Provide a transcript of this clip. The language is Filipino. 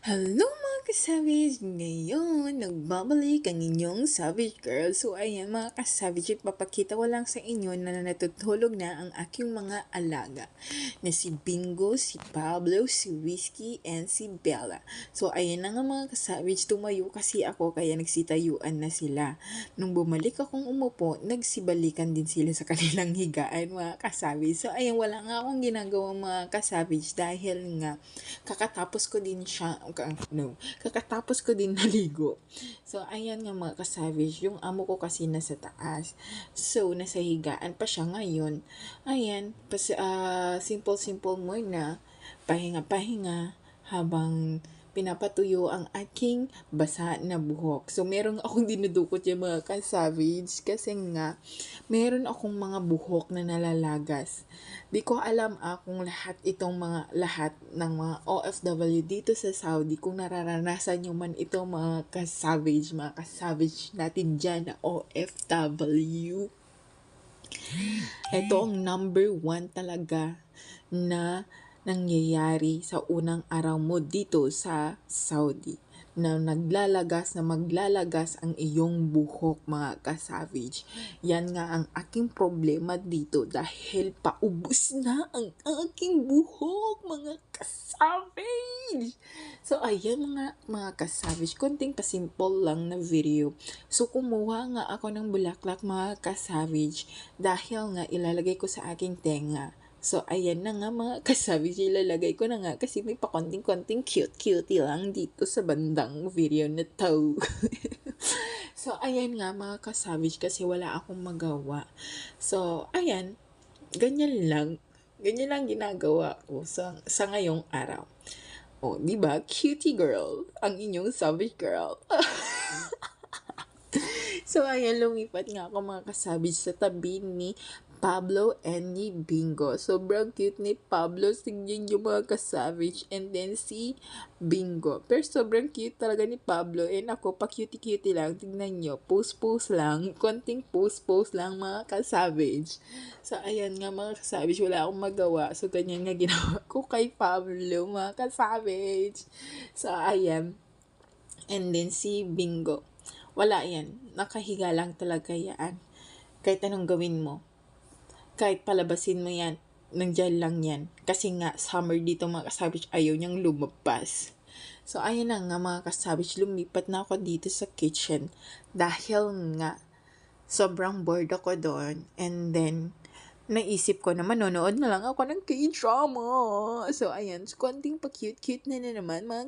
Hello mga ka-savage! Ngayon, nagbabalik ang inyong Savage Girl. So ayan mga ka-savage, ipapakita ko lang sa inyo na natutulog na ang aking mga alaga. Na si Bingo, si Pablo, si Whiskey, and si Bella. So ayan na nga mga ka-savage, tumayo kasi ako kaya nagsitayuan na sila. Nung bumalik akong umupo, nagsibalikan din sila sa kanilang higaan mga ka-savage. So ayan, wala nga akong ginagawang mga ka-savage dahil nga kakatapos ko din siya, kakatapos ko din naligo. So, ayan nga mga ka-savage, yung amo ko kasi nasa taas. So, nasa higaan pa siya ngayon. Ayan, simple-simple muna, pahinga-pahinga, habang pinapatuyo ang aking basa na buhok. So, meron akong dinudukot yung mga ka-savage kasi nga, meron akong mga buhok na nalalagas. Di ko alam kung lahat ng mga OFW dito sa Saudi, kung nararanasan nyo man ito mga ka-savage natin dyan na OFW. Ito ang number 1 talaga na nangyayari sa unang araw mo dito sa Saudi, na maglalagas ang iyong buhok mga ka-savage. Yan nga ang aking problema dito dahil paubos na ang aking buhok mga ka-savage. So ayan mga ka-savage, konting pasimple lang na video. So kumuha nga ako ng bulaklak mga ka-savage dahil nga ilalagay ko sa aking tenga. So, ayan na nga mga ka-savage, ilalagay ko na nga kasi may pakonting-konting cute-cutie lang dito sa bandang video na to. So, ayan nga mga ka-savage kasi wala akong magawa. So, ayan, ganyan lang. Ganyan lang ginagawa ko sa ngayong araw. Oh, di ba? Cutie girl, ang inyong savage girl. So, ayan, lumipat nga ako mga kasabis sa tabi ni Pablo and ni Bingo. Sobrang cute ni Pablo. Tingnan yung mga kasavage. And then si Bingo. Pero sobrang cute talaga ni Pablo. And ako, pa-cutie-cutie lang. Tingnan nyo. Post-post lang. Konting post-post lang mga kasavage. So, ayan nga mga kasavage. Wala akong magawa. So, ganyan nga ginawa ko kay Pablo mga kasavage. So, ayan. And then si Bingo. Wala yan. Nakahiga lang talaga yan. Kahit anong gawin mo. Kahit palabasin mo yan, nandiyan lang yan. Kasi nga, summer dito mga kasabich, ayaw niyang lumabas. So, ayun na nga mga kasabich, lumipat na ako dito sa kitchen. Dahil nga, sobrang bored ako doon. And then, naisip ko na manonood na lang ako ng K-drama. So, ayan, konting pa-cute-cute na naman mga